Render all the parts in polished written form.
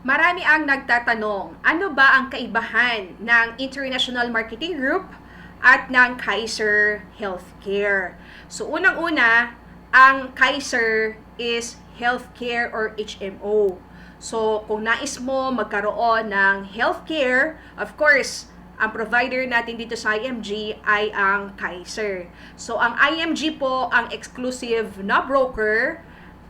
Marami ang nagtatanong, ano ba ang kaibahan ng International Marketing Group at ng Kaiser Healthcare? So unang-una, ang Kaiser is healthcare or HMO. So kung nais mo magkaroon ng healthcare, of course, ang provider natin dito sa IMG ay ang Kaiser. So ang IMG po ang exclusive na broker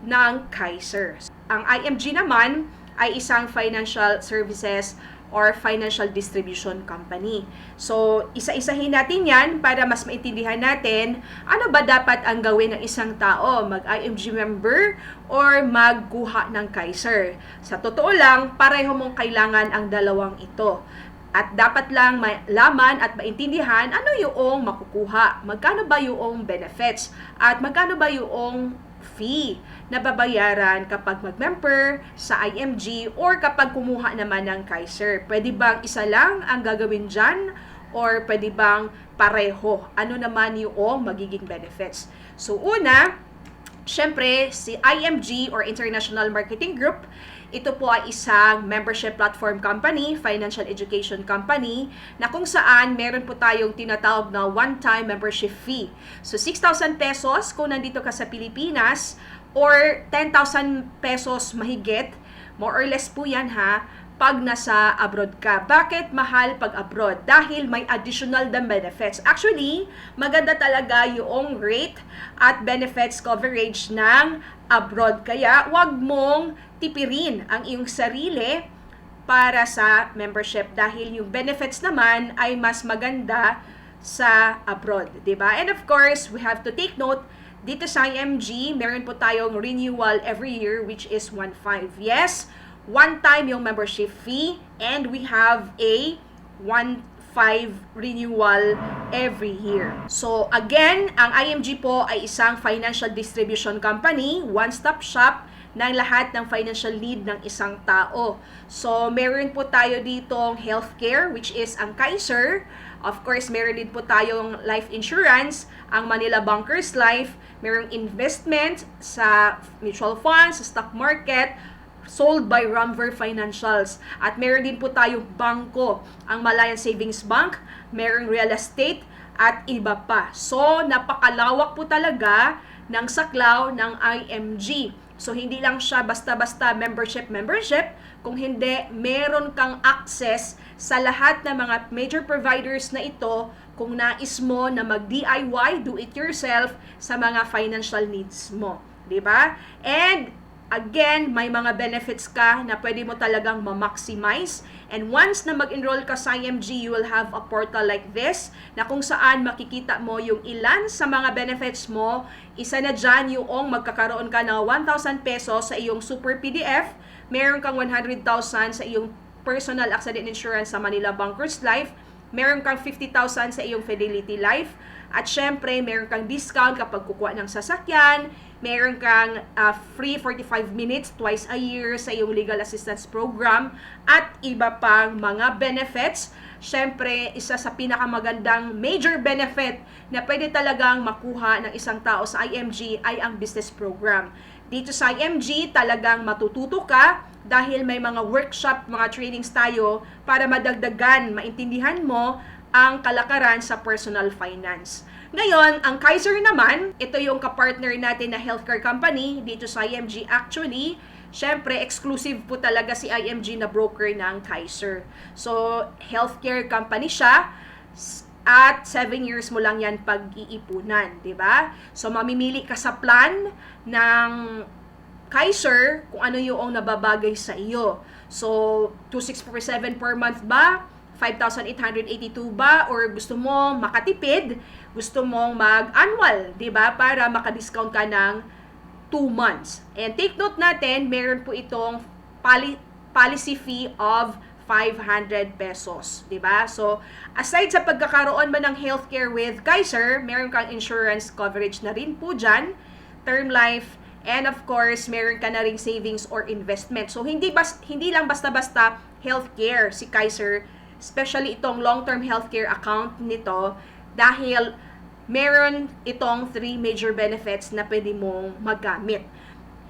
ng Kaiser. Ang IMG naman ay isang financial services or financial distribution company. So, isa-isahin natin yan para mas maintindihan natin ano ba dapat ang gawin ng isang tao, mag-IMG member or magkuha ng Kaiser. Sa totoo lang, pareho mong kailangan ang dalawang ito. At dapat lang malaman at maintindihan ano yung makukuha, magkano ba yung benefits, at magkano ba yung fee na babayaran kapag mag-member sa IMG or kapag kumuha naman ng Kaiser. Pwede bang isa lang ang gagawin dyan or pwede bang pareho? Ano naman yung magiging benefits? So una, syempre si IMG or International Marketing Group, ito po ay isang membership platform company, financial education company, na kung saan meron po tayong tinatawag na one-time membership fee. So 6,000 pesos kung nandito ka sa Pilipinas or 10,000 pesos mahigit, more or less po yan ha, pag nasa abroad ka. Bakit mahal pag abroad? Dahil may additional na benefits. Actually, maganda talaga yung rate at benefits coverage ng abroad. Kaya wag mong tipirin ang iyong sarili para sa membership dahil yung benefits naman ay mas maganda sa abroad, 'di ba? And of course, we have to take note dito sa IMG, meron po tayong renewal every year which is 1.5. Yes, one time yung membership fee and we have a 1.5 renewal every year. So again, ang IMG po ay isang financial distribution company, one-stop shop ng lahat ng financial need ng isang tao. So meron po tayo ditong healthcare which is ang Kaiser. Of course, meron din po tayong life insurance, ang Manila Bankers Life, merong investment sa mutual funds, sa stock market, sold by Ramver Financials. At meron din po tayong bangko, ang Malayan Savings Bank, merong real estate, at iba pa. So, napakalawak po talaga ng saklaw ng IMG. So, hindi lang siya basta-basta membership, kung hindi, meron kang access sa lahat ng mga major providers na ito kung nais mo na mag-DIY, do it yourself, sa mga financial needs mo. Diba? And again, may mga benefits ka na pwede mo talagang ma-maximize. And once na mag-enroll ka sa IMG, you will have a portal like this na kung saan makikita mo yung ilan sa mga benefits mo. Isa na dyan yung magkakaroon ka ng 1,000 pesos sa iyong super PDF. Meron kang 100,000 sa iyong personal accident insurance sa Manila Bankers Life. Meron kang 50,000 sa iyong Fidelity Life. At syempre, meron kang discount kapag kukuha ng sasakyan. Meron kang free 45 minutes twice a year sa iyong legal assistance program. At iba pang mga benefits. Syempre, isa sa pinakamagandang major benefit na pwede talagang makuha ng isang tao sa IMG ay ang business program. Dito sa IMG, talagang matututo ka dahil may mga workshop, mga trainings tayo para madagdagan, maintindihan mo ang kalakaran sa personal finance. Ngayon, ang Kaiser naman, ito yung kapartner natin na healthcare company dito sa IMG. Actually, syempre, exclusive po talaga si IMG na broker ng Kaiser. So, healthcare company siya at 7 years mo lang yan pag-iipunan, di ba? So, mamimili ka sa plan ng Kaiser kung ano yung nababagay sa iyo. So, 2,647 per month ba? 5,882 ba? Or gusto mo makatipid? Gusto mong mag-annual, di ba? Para makadiscount ka ng 2 months. And take note natin, meron po itong policy fee of 500 pesos, di ba? So, aside sa pagkakaroon ba ng healthcare with Kaiser, meron kang insurance coverage na rin po dyan, term life, and of course, meron ka na ring savings or investment. So, hindi lang basta-basta healthcare si Kaiser, especially itong long-term healthcare account nito, dahil meron itong 3 major benefits na pwede mong magamit.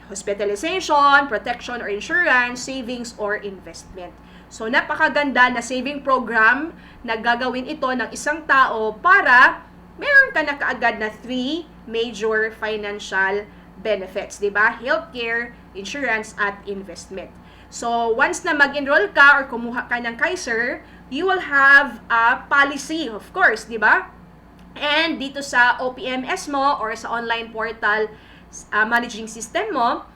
hospitalization, protection or insurance, savings or investment. So napakaganda na saving program na gagawin ito ng isang tao para meron ka na kaagad na 3 major financial benefits, di ba? Healthcare, insurance, at investment. So, once na mag-enroll ka or kumuha ka ng Kaiser, you will have a policy, of course, di ba? And dito sa OPMS mo or sa online portal managing system mo,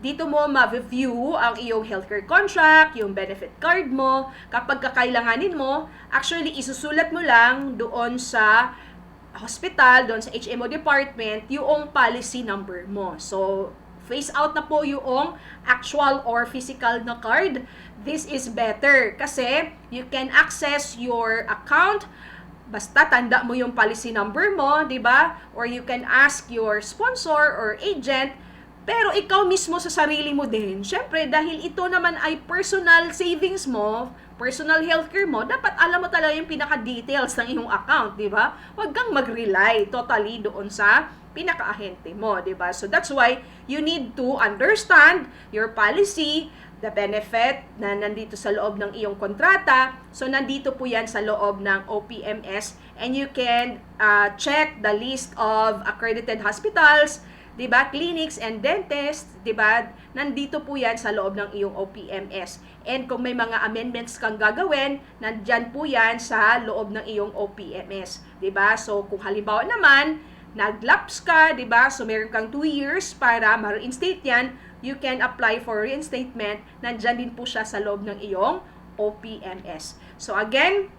dito mo ma-review ang iyong healthcare contract, yung benefit card mo. Kapag kakailanganin mo, actually isusulat mo lang doon sa hospital, doon sa HMO department, yung policy number mo. So, phase out na po yung actual or physical na card. This is better kasi you can access your account basta tanda mo yung policy number mo, di ba? Or you can ask your sponsor or agent, pero ikaw mismo sa sarili mo din. Syempre, dahil ito naman ay personal savings mo, personal healthcare mo, dapat alam mo talaga yung pinaka-details ng iyong account, di ba? Huwag kang mag-rely totally doon sa pinaka-ahente mo, di ba? So that's why you need to understand your policy, the benefit na nandito sa loob ng iyong kontrata. So nandito po yan sa loob ng OPMS, and you can check the list of accredited hospitals, 'di ba? Clinics and dentists, 'di ba? Nandito po 'yan sa loob ng iyong OPMS. And kung may mga amendments kang gagawin, nandiyan po 'yan sa loob ng iyong OPMS, 'di ba? So kung halimbawa naman nag-lapse ka, 'di ba? So meron kang 2 years para ma-reinstate 'yan, you can apply for reinstatement. Nandiyan din po siya sa loob ng iyong OPMS. So again,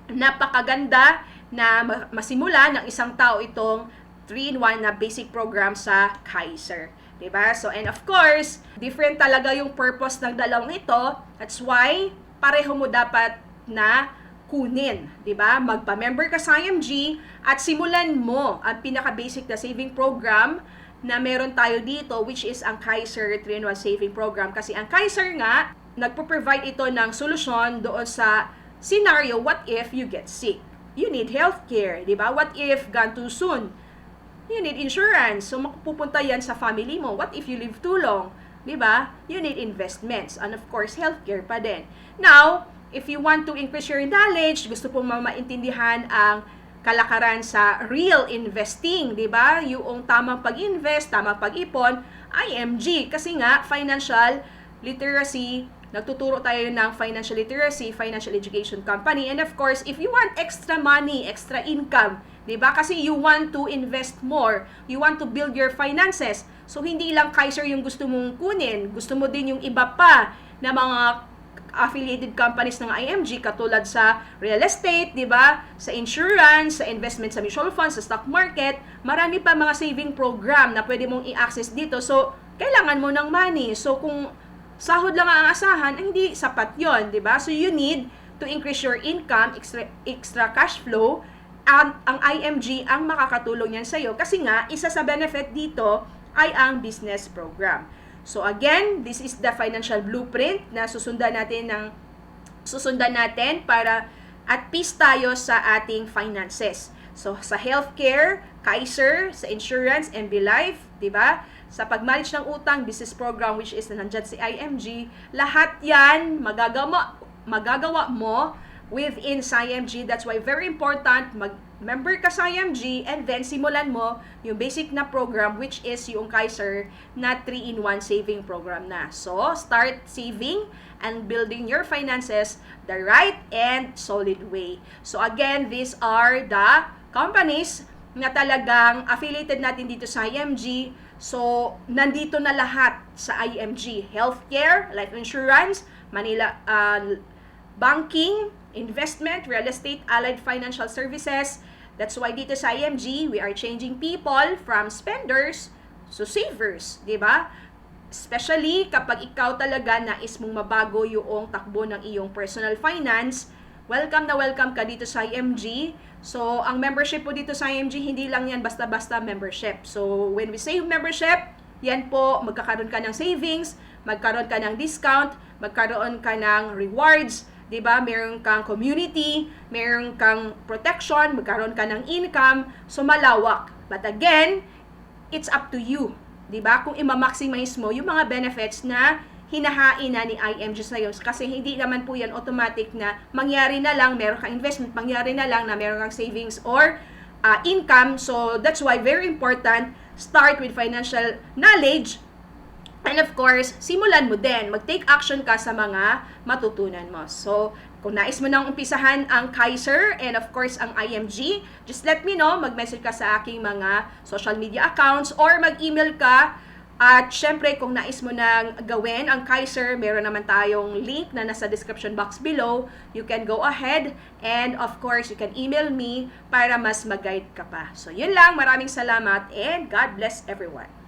napakaganda na masimula ng isang tao itong 3-in-1 na basic program sa Kaiser. Diba? So, and of course, different talaga yung purpose ng dalawang ito. That's why, pareho mo dapat na kunin. Diba? Magpa-member ka sa IMG at simulan mo ang pinaka-basic na saving program na meron tayo dito, which is ang Kaiser 3-in-1 saving program. Kasi ang Kaiser nga, nagpo-provide ito ng solusyon doon sa scenario, what if you get sick? You need healthcare. Diba? What if gone too soon? You need insurance. So, mapupunta yan sa family mo. What if you live too long? Diba? You need investments. And of course, healthcare pa din. Now, if you want to increase your knowledge, gusto pong maintindihan ang kalakaran sa real investing, diba? Yung tamang pag-invest, tamang pag-ipon, IMG. Kasi nga, financial literacy, nagtuturo tayo ng financial literacy, financial education company. And of course, if you want extra money, extra income, diba? Kasi you want to invest more. You want to build your finances. So, hindi lang Kaiser yung gusto mong kunin. Gusto mo din yung iba pa na mga affiliated companies ng IMG katulad sa real estate, diba? Sa insurance, sa investment sa mutual funds, sa stock market. Marami pa mga saving program na pwede mong i-access dito. So, kailangan mo ng money. So, kung sahod lang ang asahan, hindi sapat yon, diba? So, you need to increase your income, extra cash flow. Ang IMG ang makakatulong yan sa'yo kasi nga, isa sa benefit dito ay ang business program. So again, this is the financial blueprint na susundan natin para at peace tayo sa ating finances. So sa healthcare, Kaiser, sa insurance, MB Life, di ba? Sa pag-manage ng utang, business program which is nandiyan si IMG, lahat yan magagawa mo within IMG. That's why very important mag-member ka sa IMG and then simulan mo yung basic na program which is yung Kaiser na 3-in-1 saving program na. So, start saving and building your finances the right and solid way. So, again, these are the companies na talagang affiliated natin dito sa IMG. So, nandito na lahat sa IMG. Healthcare, life insurance, Manila banking, investment, real estate, allied financial services. That's why dito sa IMG, we are changing people from spenders to savers, di ba? Especially kapag ikaw talaga nais mong mabago yung takbo ng iyong personal finance, welcome na welcome ka dito sa IMG. So, ang membership po dito sa IMG, hindi lang yan basta-basta membership. So, when we say membership, yan po, magkakaroon ka ng savings, magkaroon ka ng discount, magkaroon ka ng rewards, diba? Meron kang community, meron kang protection, magkaroon ka ng income, so malawak. But again, it's up to you. 'di ba? Kung i-maximize mo yung mga benefits na hinahain na ni IMG sa'yo. Kasi hindi naman po yan automatic na mangyari na lang, meron kang investment, mangyari na lang na meron kang savings or income. So, that's why very important, start with financial knowledge. And of course, simulan mo din. Mag-take action ka sa mga matutunan mo. So, kung nais mo nang umpisahan ang Kaiser and of course ang IMG, just let me know. Mag-message ka sa aking mga social media accounts or mag-email ka. At syempre, kung nais mo nang gawin ang Kaiser, meron naman tayong link na nasa description box below. You can go ahead and of course, you can email me para mas mag-guide ka pa. So, yun lang. Maraming salamat and God bless everyone.